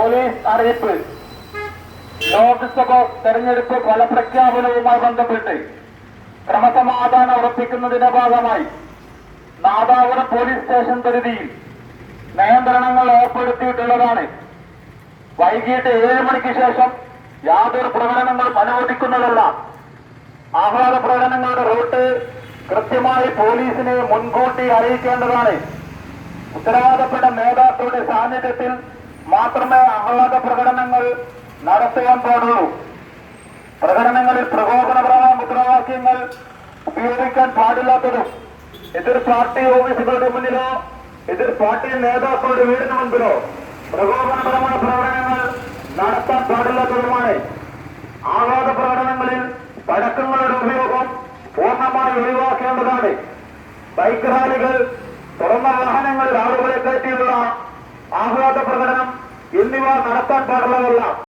Police അറിയിപ്പ്. ലോക്സഭ തെരഞ്ഞെടുപ്പ് ഫലപ്രഖ്യാപനവുമായി ബന്ധപ്പെട്ട് ക്രമസമാധാനം ഉറപ്പിക്കുന്നതിന്റെ ഭാഗമായി നാദാപുരം പോലീസ് സ്റ്റേഷൻ പരിധിയിൽ നിയന്ത്രണങ്ങൾ ഏർപ്പെടുത്തിയിട്ടുള്ളതാണ്. വൈകിട്ട് 7 മണിക്ക് ശേഷം യാതൊരു പ്രകടനങ്ങളും അനുവദിക്കുന്നതല്ല. ആഹ്ലാദ പ്രകടനങ്ങളുടെ റൂട്ട് കൃത്യമായി പോലീസിനെ മുൻകൂട്ടി അറിയിക്കേണ്ടതാണ്. ഉത്തരവാദപ്പെട്ട നേതാക്കളുടെ സാന്നിധ്യത്തിൽ മാത്രമേ ആഹ്ലാദ പ്രകടനങ്ങൾ നടത്തുവാൻ പാടുള്ളൂ. പ്രകടനങ്ങളിൽ പ്രകോപനപരമായ മുദ്രാവാക്യങ്ങൾ ഉപയോഗിക്കാൻ പാടില്ലാത്തതും എതിർ പാർട്ടി ഓഫീസുകളുടെ മുന്നിലോ എതിർ പാർട്ടി നേതാക്കളുടെ വീടിന് മുൻപിലോ പ്രകോപനപരമായ പ്രകടനങ്ങൾ നടത്താൻ പാടില്ലാത്തതുമാണ്. ആഹ്ലാദ പ്രകടനങ്ങളിൽ പടക്കങ്ങളുടെ ഉപയോഗം പൂർണ്ണമായി ഒഴിവാക്കേണ്ടതാണ്. ബൈക്ക് റാലികൾ, തുറന്ന വാഹനങ്ങളിൽ ആളുകളെ കയറ്റിയുള്ള ആഹ്ലാദ പ്രകടനം എന്നിവ നടത്താൻ പാടുള്ളതല്ല.